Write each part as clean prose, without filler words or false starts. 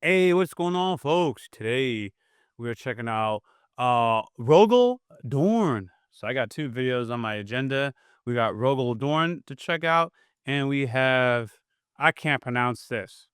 Hey, what's going on, folks? Today we're checking out Rogal Dorn. So I got two videos on my agenda. We got Rogal Dorn to check out, and we have I can't pronounce this.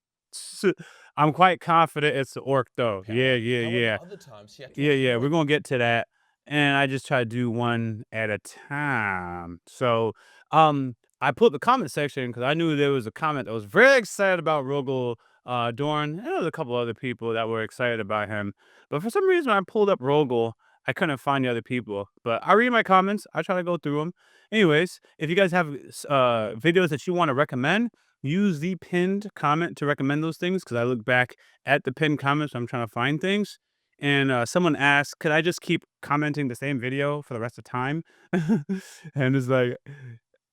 I'm quite confident it's the orc though. Yeah, Power. yeah, However, yeah. other times he Yeah, activates the yeah. We're void. gonna get to that. And I just try to do one at a time. So I put the comment section because I knew there was a comment that was very excited about Rogal Dorn. And there was a couple other people that were excited about him. But for some reason, I pulled up Rogal. I couldn't find the other people. But I read my comments. I try to go through them. Anyways, if you guys have videos that you want to recommend, use the pinned comment to recommend those things because I look back at the pinned comments. I'm trying to find things. And someone asked, could I just keep commenting the same video for the rest of time? And it's like,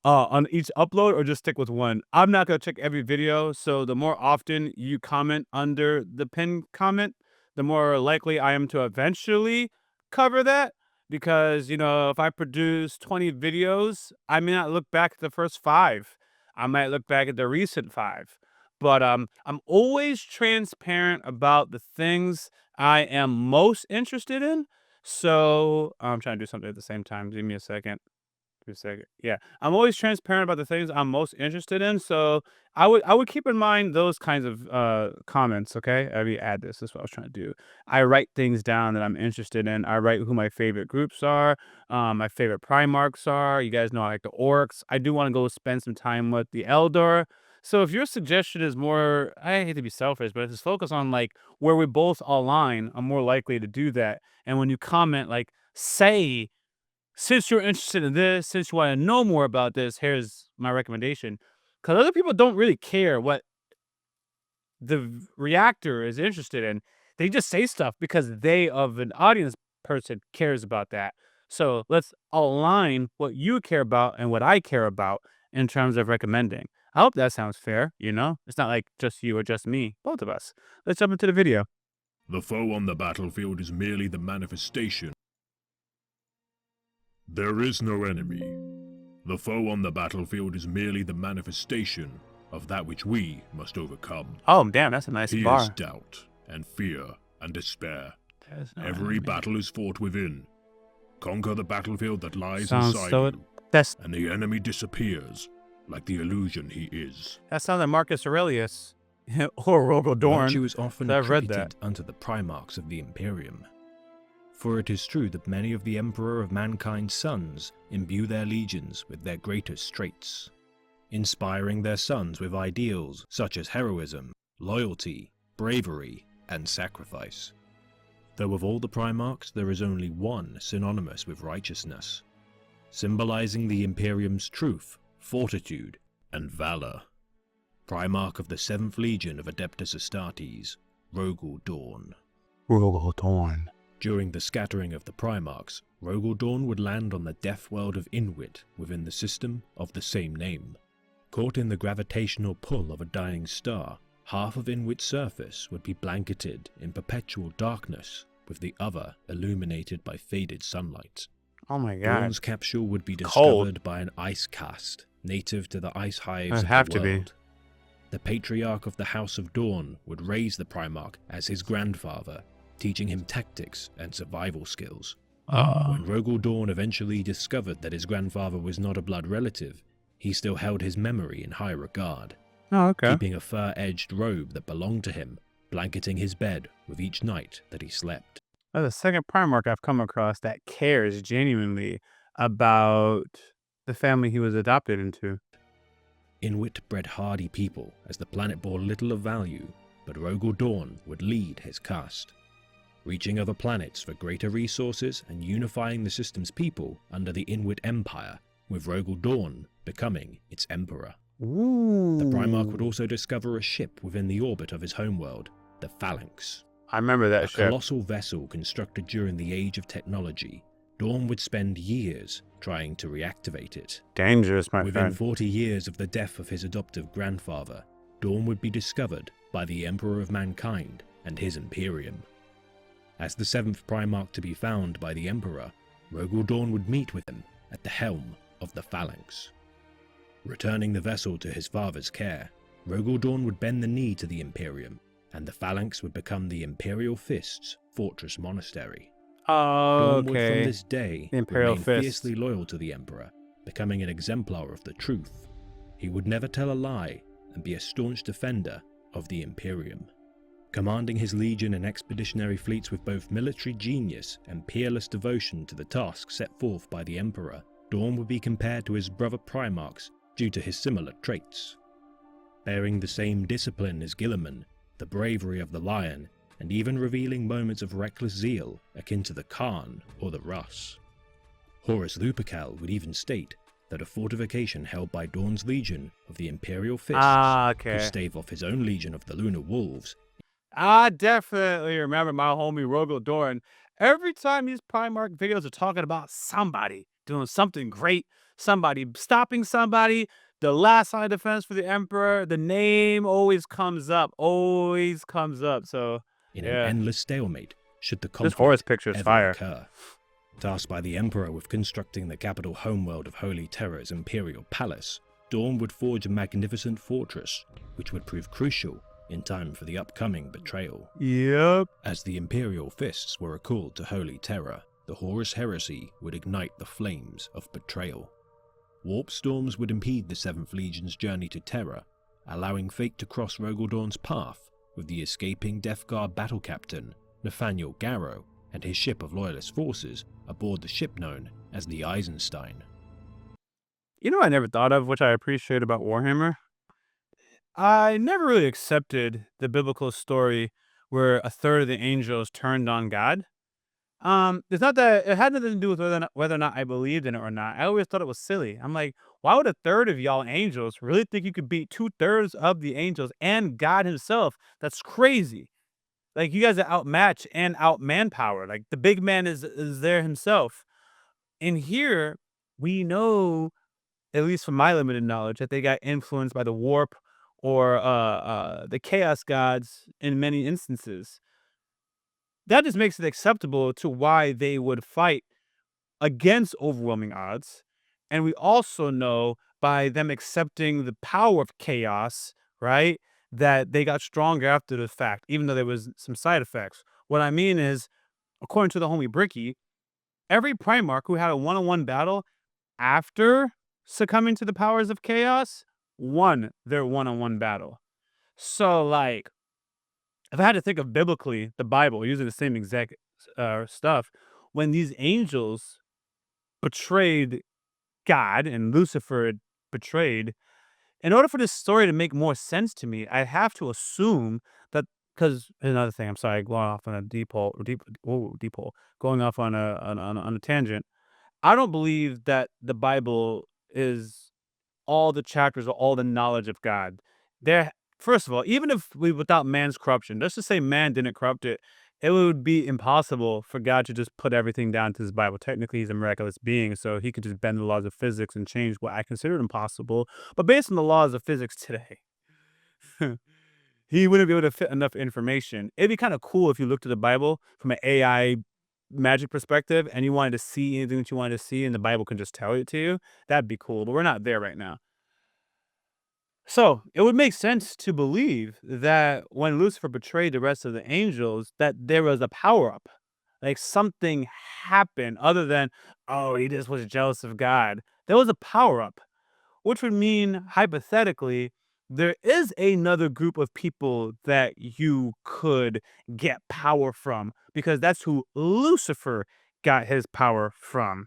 on each upload or just stick with one? I'm not gonna check every video, so the more often you comment under the pinned comment, the more likely I am to eventually cover that. Because, if I produce 20 videos, I may not look back at the first 5. I might look back at the recent 5. But I'm always transparent about the things I am most interested in. So I'm trying to do something at the same time. Give me a second. Give me a second. Yeah, I'm always transparent about the things I'm most interested in. So I would keep in mind those kinds of comments. Okay, I mean, add this. That's what I was trying to do. I write things down that I'm interested in. I write who my favorite groups are. My favorite Primarchs are. You guys know I like the orcs. I do want to go spend some time with the Eldor. So if your suggestion is more, I hate to be selfish, but if it's focused on like where we both align, I'm more likely to do that. And when you comment, like say, since you're interested in this, since you want to know more about this, here's my recommendation. Because other people don't really care what the reactor is interested in. They just say stuff because they, of an audience person, cares about that. So let's align what you care about and what I care about in terms of recommending. I hope that sounds fair. It's not like just you or just me, both of us. Let's jump into the video. The foe on the battlefield is merely the manifestation. There is no enemy. The foe on the battlefield is merely the manifestation of that which we must overcome. Oh, damn, that's a nice He is bar. doubt, and fear, and despair. There's no Every enemy. battle is fought within. Conquer the battlefield that lies Sounds inside so. you, and the enemy disappears, like the illusion he is. That sounds like Marcus Aurelius or Rogal Dorn. Virtue is often I've read attributed that. unto the Primarchs of the Imperium. For it is true that many of the Emperor of Mankind's sons imbue their legions with their greatest traits, inspiring their sons with ideals such as heroism, loyalty, bravery, and sacrifice. Though of all the Primarchs there is only one synonymous with righteousness, symbolizing the Imperium's truth, fortitude, and valor. Primarch of the 7th Legion of Adeptus Astartes, Rogal Dorn. Rogal Dorn. During the scattering of the Primarchs, Rogal Dorn would land on the death world of Inwit within the system of the same name. Caught in the gravitational pull of a dying star, half of Inwit's surface would be blanketed in perpetual darkness, with the other illuminated by faded sunlight. Oh my god. Dorn's capsule would be Cold. discovered by an ice cast, native to the ice hives It'd of have the to be. world. The patriarch of the House of Dorn would raise the Primarch as his grandfather, teaching him tactics and survival skills. When Rogal Dorn eventually discovered that his grandfather was not a blood relative, he still held his memory in high regard, Oh, okay. keeping a fur-edged robe that belonged to him, blanketing his bed with each night that he slept. That's the second Primarch I've come across that cares genuinely about the family he was adopted into. Inwit bred hardy people as the planet bore little of value, but Rogal Dorn would lead his caste, reaching other planets for greater resources and unifying the system's people under the Inwit Empire, with Rogal Dorn becoming its emperor. Ooh. The Primarch would also discover a ship within the orbit of his homeworld, the Phalanx. I remember that A ship. colossal vessel constructed during the Age of Technology. Dorn would spend years trying to reactivate it. Dangerous, my Within friend. 40 years of the death of his adoptive grandfather, Dorn would be discovered by the Emperor of Mankind and his Imperium. As the 7th Primarch to be found by the Emperor, Rogal Dorn would meet with him at the helm of the Phalanx. Returning the vessel to his father's care, Rogal Dorn would bend the knee to the Imperium, and the phalanx would become the Imperial Fist's fortress monastery. Oh, Dorn would from okay. this day The Imperial remain Fist. fiercely loyal to the Emperor, becoming an exemplar of the truth. He would never tell a lie and be a staunch defender of the Imperium. Commanding his legion and expeditionary fleets with both military genius and peerless devotion to the task set forth by the Emperor, Dorn would be compared to his brother Primarchs due to his similar traits. Bearing the same discipline as Guilliman, the bravery of the Lion, and even revealing moments of reckless zeal akin to the Khan or the Rus. Horus Lupercal would even state that a fortification held by Dorn's legion of the Imperial Fists could Okay. stave off his own legion of the Lunar Wolves. I definitely remember my homie Rogal Dorn. Every time these Primarch videos are talking about somebody doing something great, somebody stopping somebody, the last line of defense for the Emperor, the name always comes up. So, In an yeah. endless stalemate, should the This Horus conflict picture is ever fire. occur. Tasked by the Emperor with constructing the capital homeworld of Holy Terra's Imperial Palace, Dorn would forge a magnificent fortress, which would prove crucial in time for the upcoming betrayal. Yep. As the Imperial Fists were recalled to Holy Terra, the Horus Heresy would ignite the flames of betrayal. Warp storms would impede the 7th Legion's journey to Terra, allowing fate to cross Rogal Dorn's path with the escaping Death Guard battle captain, Nathaniel Garrow, and his ship of loyalist forces aboard the ship known as the Eisenstein. You know what I never thought of, which I appreciate about Warhammer? I never really accepted the biblical story where a third of the angels turned on God. It's not that it had nothing to do with whether or not I believed in it or not. I always thought it was silly. I'm like, why would a third of y'all angels really think you could beat 2/3 of the angels and God himself? That's crazy. Like, you guys are outmatched and out manpower. Like, the big man is there himself. And here we know, at least from my limited knowledge, that they got influenced by the warp or the chaos gods in many instances. That just makes it acceptable to why they would fight against overwhelming odds. And we also know by them accepting the power of chaos, right, that they got stronger after the fact, even though there was some side effects. What I mean is, according to the homie Bricky, every Primarch who had a one-on-one battle after succumbing to the powers of chaos won their one-on-one battle. So, like, if I had to think of biblically, the Bible, using the same exact stuff, when these angels betrayed God and Lucifer betrayed, in order for this story to make more sense to me, I have to assume that, because another thing, I'm sorry, going off on a deep hole, going off on a tangent. I don't believe that the Bible is all the chapters or all the knowledge of God. There, first of all, even if we without man's corruption, let's just say man didn't corrupt it, it would be impossible for God to just put everything down to his Bible. Technically, he's a miraculous being, so he could just bend the laws of physics and change what I considered impossible. But based on the laws of physics today, he wouldn't be able to fit enough information. It'd be kind of cool if you looked at the Bible from an AI magic perspective and you wanted to see anything that you wanted to see and the Bible can just tell it to you. That'd be cool, but we're not there right now. So it would make sense to believe that when Lucifer betrayed the rest of the angels, that there was a power up. Like, something happened other than, oh, he just was jealous of God. There was a power up, which would mean, hypothetically, there is another group of people that you could get power from, because that's who Lucifer got his power from.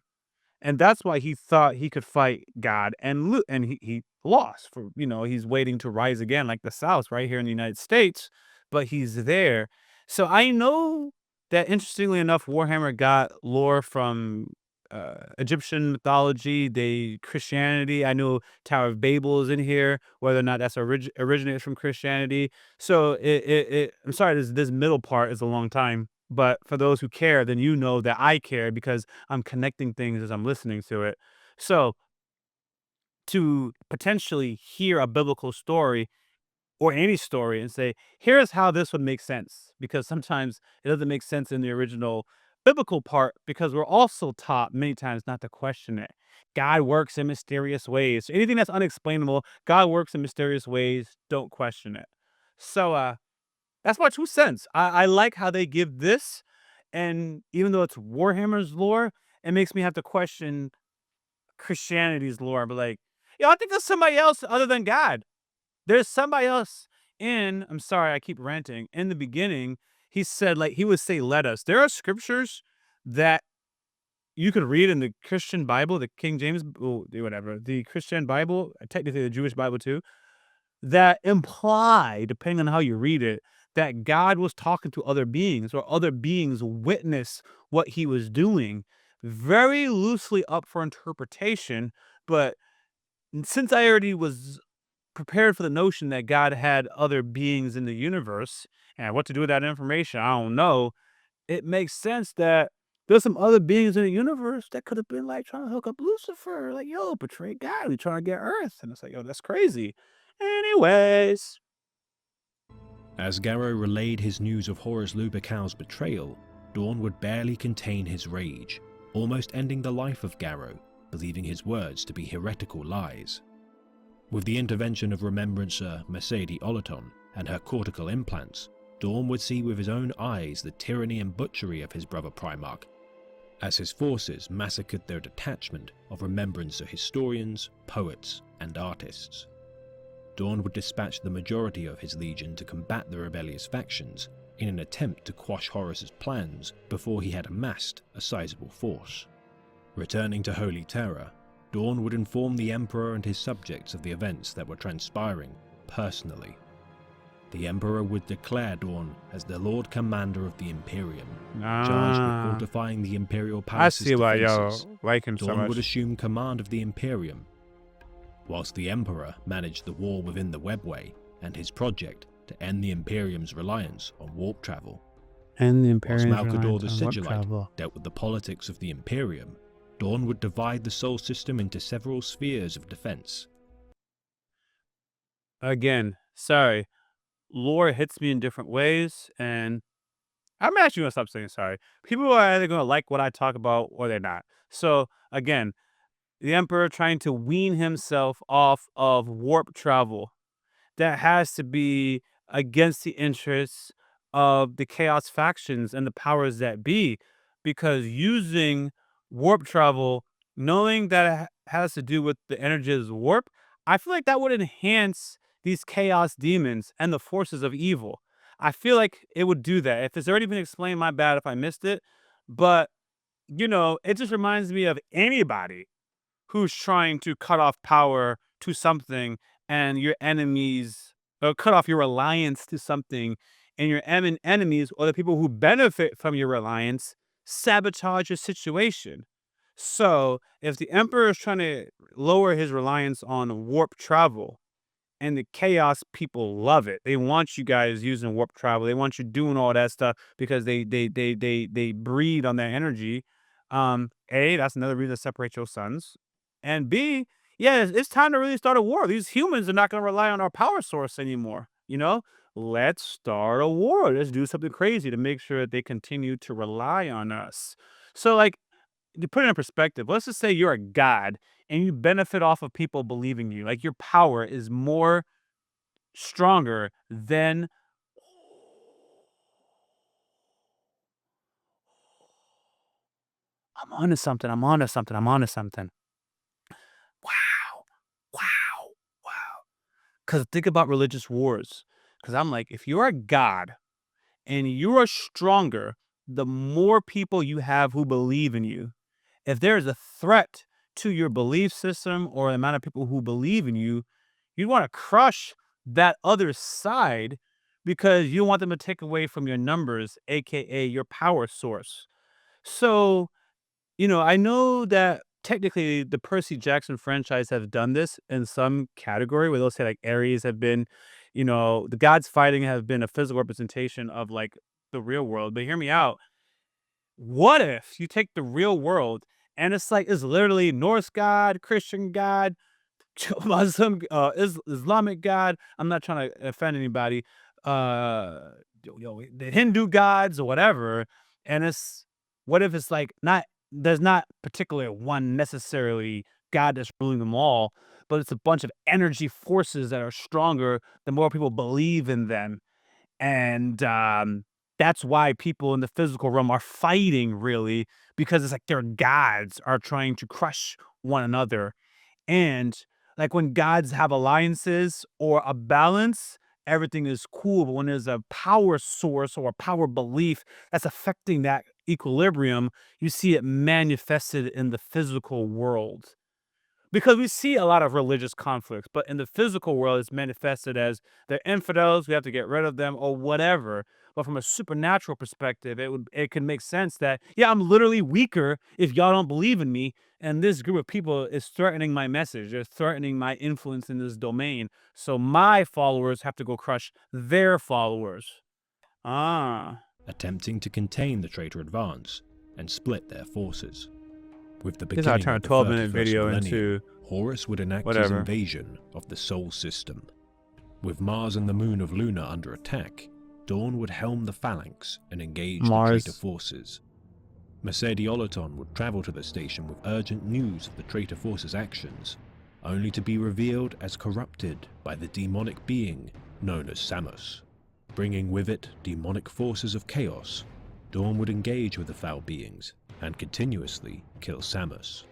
And that's why he thought he could fight God, and he lost. For, he's waiting to rise again, like the South right here in the United States, but he's there. So I know that, interestingly enough, Warhammer got lore from Egyptian mythology, Christianity. I know Tower of Babel is in here, whether or not that's originated from Christianity. So I'm sorry, this middle part is a long time. But for those who care, then you know that I care because I'm connecting things as I'm listening to it. So to potentially hear a biblical story or any story and say, here's how this would make sense, because sometimes it doesn't make sense in the original biblical part, because we're also taught many times not to question it. God works in mysterious ways. Anything that's unexplainable, God works in mysterious ways. Don't question it. So, That's my 2 cents. I like how they give this, and even though it's Warhammer's lore, it makes me have to question Christianity's lore. But like, yo, I think there's somebody else other than God. There's somebody else in. I'm sorry, I keep ranting. In the beginning, he said like he would say, "Let us." There are scriptures that you could read in the Christian Bible, the King James, whatever, the Christian Bible, technically the Jewish Bible too, that imply, depending on how you read it, that God was talking to other beings or other beings witness what he was doing. Very loosely up for interpretation, but since I already was prepared for the notion that God had other beings in the universe and what to do with that information, I don't know. It makes sense that there's some other beings in the universe that could have been like trying to hook up Lucifer, like, yo, betray God, we trying to get Earth. And it's like, yo, that's crazy. Anyways. As Garrow relayed his news of Horus Lupercal's betrayal, Dorn would barely contain his rage, almost ending the life of Garrow, believing his words to be heretical lies. With the intervention of Remembrancer Mercedes Olaton and her cortical implants, Dorn would see with his own eyes the tyranny and butchery of his brother Primarch, as his forces massacred their detachment of Remembrancer historians, poets, and artists. Dorn would dispatch the majority of his legion to combat the rebellious factions in an attempt to quash Horus's plans before he had amassed a sizable force. Returning to Holy Terra, Dorn would inform the Emperor and his subjects of the events that were transpiring personally. The Emperor would declare Dorn as the Lord Commander of the Imperium, charged with fortifying the Imperial I palace's see why y'all defenses. like him so Dorn would much. assume command of the Imperium, whilst the Emperor managed the war within the Webway and his project to end the Imperium's reliance on warp travel. And the Whilst Imperial Malcador the Sigillite dealt with the politics of the Imperium, Dorn would divide the Sol System into several spheres of defense. Again, sorry. Lore hits me in different ways, and I'm actually gonna stop saying sorry. People are either gonna like what I talk about or they're not. So again, the Emperor trying to wean himself off of warp travel. That has to be against the interests of the Chaos factions and the powers that be, because using warp travel, knowing that it has to do with the energies of warp, I feel like that would enhance these Chaos demons and the forces of evil. I feel like it would do that. If it's already been explained, my bad if I missed it. But, it just reminds me of anybody who's trying to cut off power to something and your enemies, or cut off your reliance to something, and your enemies or the people who benefit from your reliance sabotage your situation. So if the Emperor is trying to lower his reliance on warp travel, and the Chaos people love it. They want you guys using warp travel. They want you doing all that stuff because they breed on that energy. A, that's another reason to separate your sons. And B, yeah, it's time to really start a war. These humans are not going to rely on our power source anymore. Let's start a war. Let's do something crazy to make sure that they continue to rely on us. So, like, to put it in perspective, let's just say you're a god and you benefit off of people believing you. Like, your power is more stronger than. I'm onto something. I'm onto something. I'm onto something. Wow. Wow. Wow. Because think about religious wars. Because I'm like, if you're a god and you are stronger, the more people you have who believe in you. If there is a threat to your belief system or the amount of people who believe in you, you want to crush that other side because you want them to take away from your numbers, aka your power source. So, I know that technically the Percy Jackson franchise has done this in some category where they'll say like Ares have been, the gods fighting have been a physical representation of like the real world. But hear me out. What if you take the real world and it's literally Norse god, Christian god, Muslim, Islamic god. I'm not trying to offend anybody. The Hindu gods or whatever. And what if it's like not, there's not particularly one necessarily god that's ruling them all, but it's a bunch of energy forces that are stronger the more people believe in them. And that's why people in the physical realm are fighting, really, because it's like their gods are trying to crush one another. And like when gods have alliances or a balance, everything is cool. But when there's a power source or a power belief that's affecting that equilibrium, you see it manifested in the physical world. Because we see a lot of religious conflicts, but in the physical world, it's manifested as they're infidels, we have to get rid of them, or whatever. But from a supernatural perspective, it could make sense that, yeah, I'm literally weaker if y'all don't believe in me, and this group of people is threatening my message. They're threatening my influence in this domain. So my followers have to go crush their followers. Ah. attempting to contain the traitor advance and split their forces. With the This is how I beginning turn a of the 12-minute 31st video millennium, into Horus would enact his whatever. invasion of the Sol System. With Mars and the moon of Luna under attack, Dorn would helm the phalanx and engage the traitor forces. Mercediolaton would travel to the station with urgent news of the traitor forces' actions, only to be revealed as corrupted by the demonic being known as Samos. Bringing with it demonic forces of chaos, Dorn would engage with the foul beings and continuously kill Samos.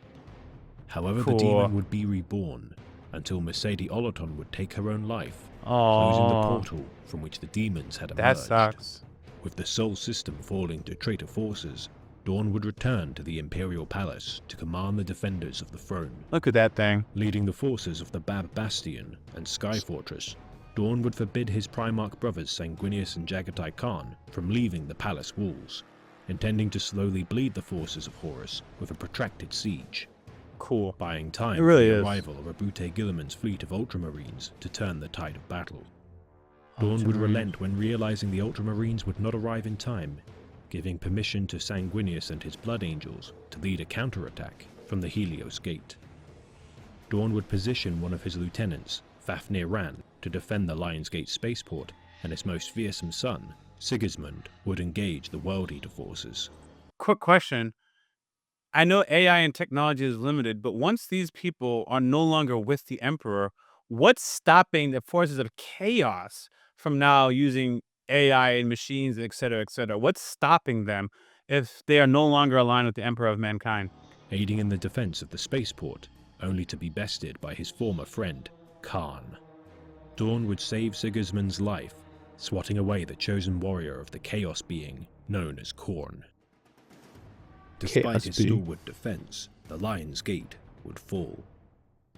However, the demon would be reborn until Mercediolaton would take her own life, closing the portal from which the demons had emerged. That sucks. With the Sol System falling to traitor forces, Dorn would return to the Imperial Palace to command the defenders of the throne. Look at that thing. Leading the forces of the Bab Bastion and Sky Fortress, Dorn would forbid his Primarch brothers Sanguinius and Jagatai Khan from leaving the palace walls, intending to slowly bleed the forces of Horus with a protracted siege. Cool. Buying time It really for the is. arrival of Abute Gilliman's fleet of Ultramarines to turn the tide of battle. Dorn would relent when realizing the Ultramarines would not arrive in time, giving permission to Sanguinius and his Blood Angels to lead a counterattack from the Helios Gate. Dorn would position one of his lieutenants, Fafnir Ran, to defend the Lions Gate spaceport, and his most fearsome son, Sigismund, would engage the World Eater forces. Quick question. I know AI and technology is limited, but once these people are no longer with the Emperor, what's stopping the forces of chaos from now using AI and machines, et cetera, et cetera? What's stopping them if they are no longer aligned with the Emperor of mankind? Aiding in the defense of the spaceport, only to be bested by his former friend, Khan. Dorn would save Sigismund's life, swatting away the chosen warrior of the chaos being known as Khorne. Despite his stalwart defense, the Lion's Gate would fall,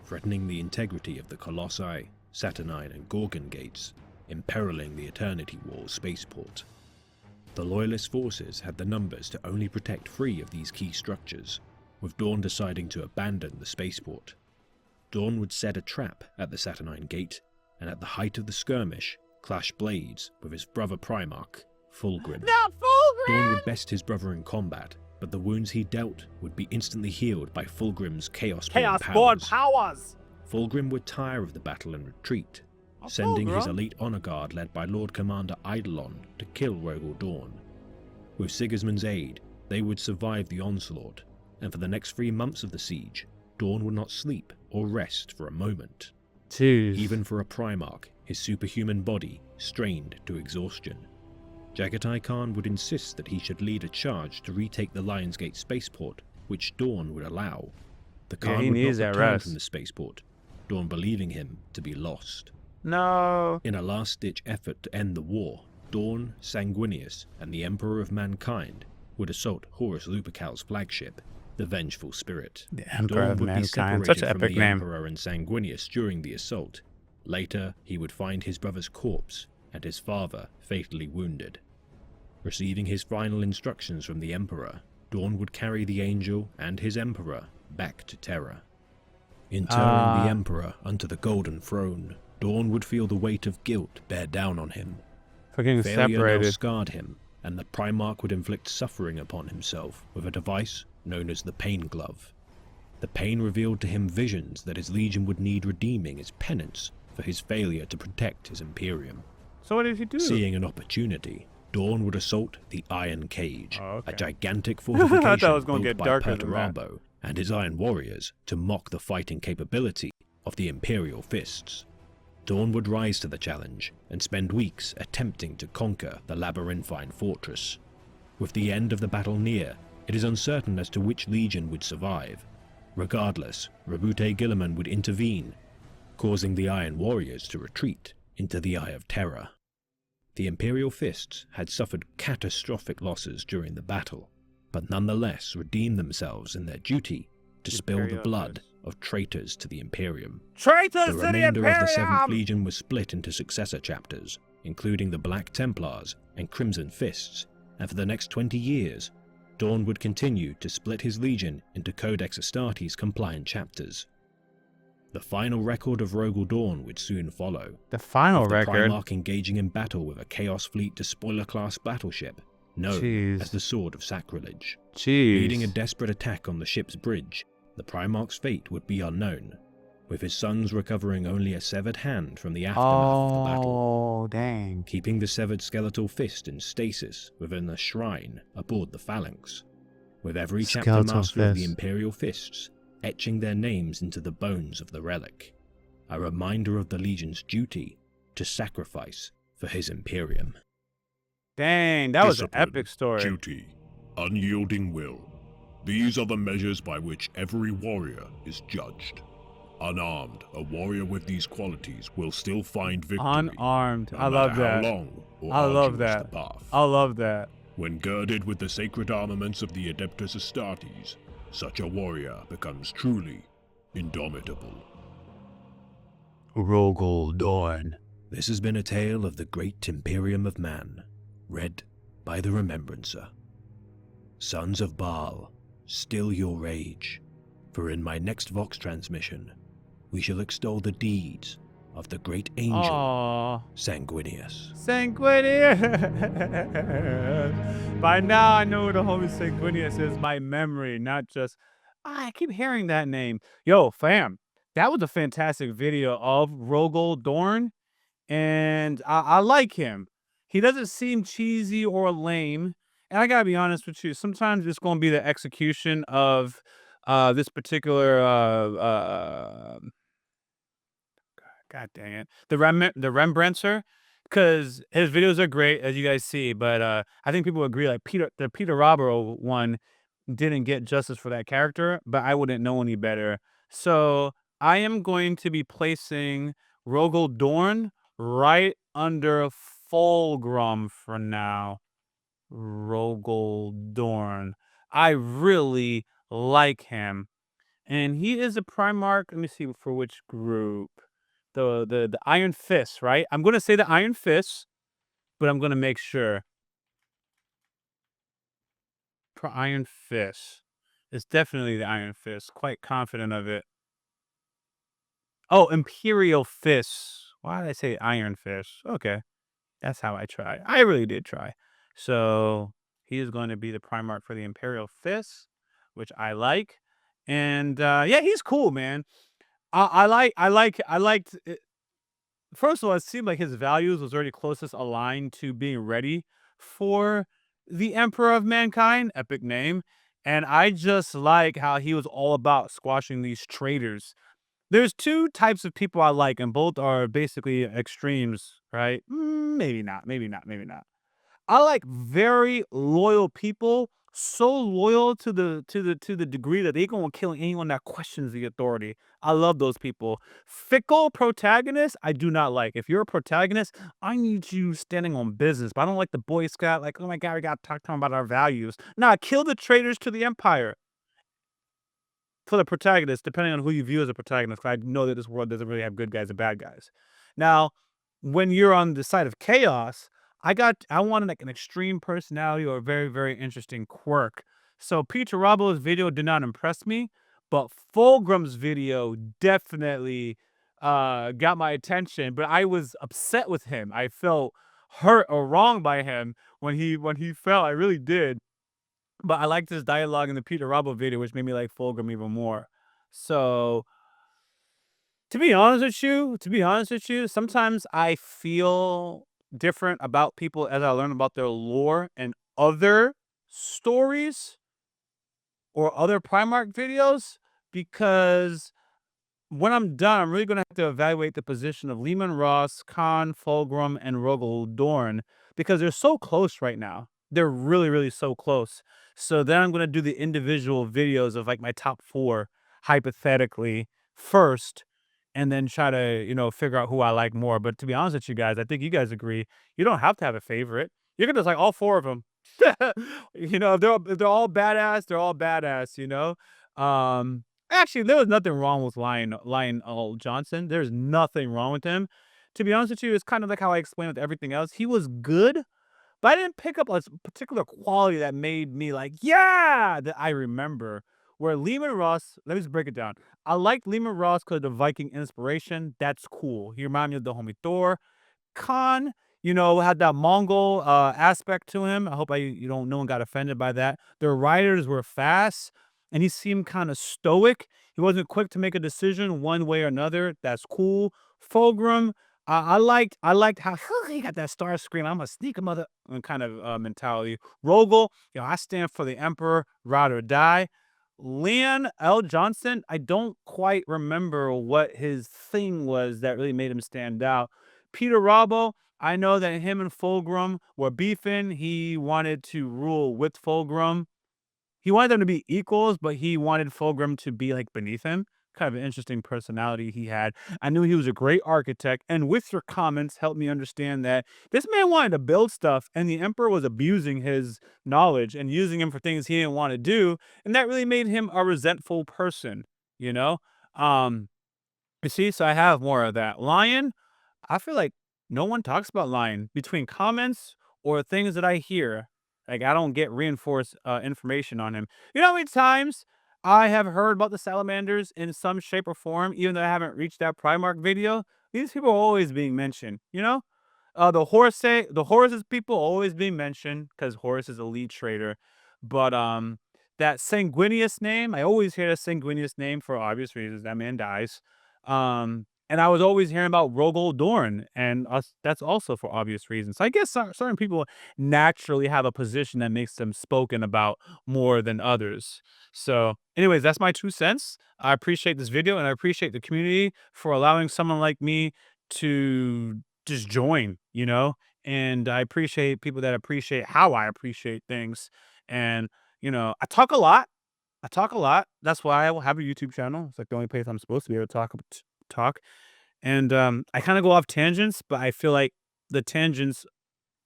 threatening the integrity of the Colossi, Saturnine and Gorgon gates, imperiling the Eternity Wall spaceport. The Loyalist forces had the numbers to only protect 3 of these key structures, with Dorn deciding to abandon the spaceport. Dorn would set a trap at the Saturnine Gate, and at the height of the skirmish, clash blades with his brother Primarch, Fulgrim. Not Fulgrim! Dorn would best his brother in combat, but the wounds he dealt would be instantly healed by Fulgrim's Chaos-born powers. Fulgrim would tire of the battle and retreat, sending his elite honor guard led by Lord Commander Eidolon to kill Rogal Dorn. With Sigismund's aid, they would survive the onslaught, and for the next 3 months of the siege, Dorn would not sleep or rest for a moment. Jeez. Even for a Primarch, his superhuman body strained to exhaustion. Jagatai Khan would insist that he should lead a charge to retake the Lions Gate spaceport, which Dorn would allow. The Khan he would needs not that return rest. from the spaceport, Dorn believing him to be lost. No. In a last-ditch effort to end the war, Dorn, Sanguinius, and the Emperor of Mankind would assault Horus Lupercal's flagship, the Vengeful Spirit. The Emperor Dorn of would be Mankind. separated Such an from epic the name. Emperor and Sanguinius during the assault. Later, he would find his brother's corpse and his father fatally wounded. Receiving his final instructions from the Emperor, Dorn would carry the Angel and his Emperor back to Terra. Interring the Emperor unto the Golden Throne, Dorn would feel the weight of guilt bear down on him. For getting Failure now separated. scarred him, and the Primarch would inflict suffering upon himself with a device known as the Pain Glove. The pain revealed to him visions that his legion would need redeeming as penance for his failure to protect his Imperium. So what did he do? Seeing an opportunity, Dorn would assault the Iron Cage, okay. a gigantic I fortification thought it was gonna built get by darker than that. Perturabo and his Iron Warriors to mock the fighting capability of the Imperial Fists. Dorn would rise to the challenge and spend weeks attempting to conquer the labyrinthine fortress. With the end of the battle near, it is uncertain as to which legion would survive. Regardless, Rabute Guilliman would intervene, causing the Iron Warriors to retreat into the Eye of Terror. The Imperial Fists had suffered catastrophic losses during the battle, but nonetheless redeemed themselves in their duty to spill the blood of traitors to the Imperium. Traitors The to the remainder of the 7th Imperium! Legion was split into successor chapters, including the Black Templars and Crimson Fists, and for the next 20 years, Dorn would continue to split his legion into Codex Astartes compliant chapters. The final record of Rogal Dorn would soon follow, The final with the record? Primarch engaging in battle with a Chaos Fleet Despoiler-class battleship, known as the Sword of Sacrilege. Leading a desperate attack on the ship's bridge, the Primarch's fate would be unknown, with his sons recovering only a severed hand from the aftermath of the battle. Oh, dang. Keeping the severed skeletal fist in stasis within a shrine aboard the Phalanx, with every chapter Skeletal master of the fist. Imperial Fists etching their names into the bones of the relic, a reminder of the Legion's duty to sacrifice for his Imperium. Dang, that was an Discipline, epic story. Duty, unyielding will. These are the measures by which every warrior is judged. Unarmed, a warrior with these qualities will still find victory. Unarmed. No I love matter that. how long or I love arduous that. the path. I love that. When girded with the sacred armaments of the Adeptus Astartes, such a warrior becomes truly indomitable. Rogal Dorn. This has been a tale of the great Imperium of Man, read by the Remembrancer. Sons of Baal, still your rage, for in my next Vox transmission, we shall extol the deeds of the great angel Aww. Sanguinius. Sanguinius. By now I know who the homie Sanguinius is by memory, not just... I keep hearing that name. Yo, fam, that was a fantastic video of Rogal Dorn, and I like him. He doesn't seem cheesy or lame, and I gotta be honest with you, sometimes it's gonna be the execution of this particular God dang it. The Rembrandtser, because his videos are great, as you guys see, but I think people agree, like, the Peter Robert one didn't get justice for that character, but I wouldn't know any better. So I am going to be placing Rogal Dorn right under Fulgrim for now. Rogal Dorn. I really like him. And he is a Primarch. Let me see for which group. The Iron Fist, right? I'm gonna say the Iron Fist, but I'm gonna make sure. Iron Fist. It's definitely the Iron Fist. Quite confident of it. Oh, Imperial Fist. Why did I say Iron Fist? Okay. That's how I try. I really did try. So he is going to be the Primarch for the Imperial Fist, which I like. And yeah, he's cool, man. I liked it. First of all, it seemed like his values was already closest aligned to being ready for the Emperor of Mankind, epic name. And I just like how he was all about squashing these traitors. There's two types of people I like, and both are basically extremes, right? Maybe not, maybe not, maybe not. I like very loyal people, so loyal to the degree that they gonna kill anyone that questions the authority. I love those people. Fickle protagonists, I do not like. If you're a protagonist, I need you standing on business. But I don't like the Boy Scout, like, oh my god, we gotta talk to them about our values. Nah, kill the traitors to the Empire. For the protagonist, depending on who you view as a protagonist, 'cause I know that this world doesn't really have good guys and bad guys. Now, when you're on the side of chaos, I wanted like an extreme personality or a very, very interesting quirk. So Peter Robo's video did not impress me, but Fulgrim's video definitely got my attention. But I was upset with him. I felt hurt or wronged by him when he fell. I really did. But I liked his dialogue in the Peter Robo video, which made me like Fulgrim even more. So to be honest with you, sometimes I feel different about people as I learn about their lore and other stories or other Primarch videos, because when I'm done, I'm really gonna have to evaluate the position of Lehman Ross, Khan, Fulgrim, and Rogal Dorn because they're so close right now. They're really, really so close. So then I'm gonna do the individual videos of like my top four hypothetically first, and then try to, figure out who I like more. But to be honest with you guys, I think you guys agree. You don't have to have a favorite. You can just like all four of them. If they're all badass, they're all badass. Actually, there was nothing wrong with Lionel Johnson. There's nothing wrong with him. To be honest with you, it's kind of like how I explained with everything else. He was good, but I didn't pick up a particular quality that made me like, yeah, that I remember. Where Lehman Ross, let me just break it down. I liked Lehman Ross because of the Viking inspiration. That's cool. He reminded me of the homie Thor. Khan, had that Mongol aspect to him. I hope no one got offended by that. Their riders were fast, and he seemed kind of stoic. He wasn't quick to make a decision one way or another. That's cool. Fulgrim, I liked how he got that star scream. I'm a sneaker mother kind of mentality. Rogel, I stand for the Emperor, ride or die. Leon L. Johnson, I don't quite remember what his thing was that really made him stand out. Peter Robbo, I know that him and Fulgrim were beefing. He wanted to rule with Fulgrim. He wanted them to be equals, but he wanted Fulgrim to be like beneath him. Kind of an interesting personality he had. I knew he was a great architect, and with your comments, helped me understand that this man wanted to build stuff, and the Emperor was abusing his knowledge and using him for things he didn't want to do, and that really made him a resentful person. You know, um, you see, so I have more of that. Lion, I feel like no one talks about Lion between comments or things that I hear. Like I don't get reinforced information on him. You know how many times I have heard about the salamanders in some shape or form, even though I haven't reached that Primarch video. These people are always being mentioned. The Horus's people always being mentioned because Horus is a lead trader, but that Sanguinius name, I always hear that Sanguinius name for obvious reasons. That man dies. And I was always hearing about Rogal Dorn, and that's also for obvious reasons. So I guess certain people naturally have a position that makes them spoken about more than others. So, anyways, that's my 2 cents. I appreciate this video, and I appreciate the community for allowing someone like me to just join, and I appreciate people that appreciate how I appreciate things. And, I talk a lot. I talk a lot. That's why I will have a YouTube channel. It's like the only place I'm supposed to be able to talk. And I kind of go off tangents, but I feel like the tangents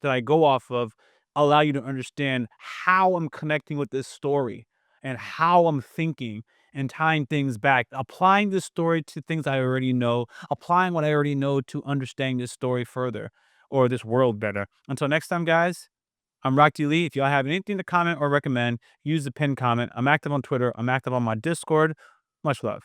that I go off of allow you to understand how I'm connecting with this story and how I'm thinking and tying things back, applying this story to things I already know, applying what I already know to understanding this story further or this world better. Until next time, guys, I'm Rocky Lee. If y'all have anything to comment or recommend, use the pinned comment. I'm active on Twitter. I'm active on my Discord. Much love.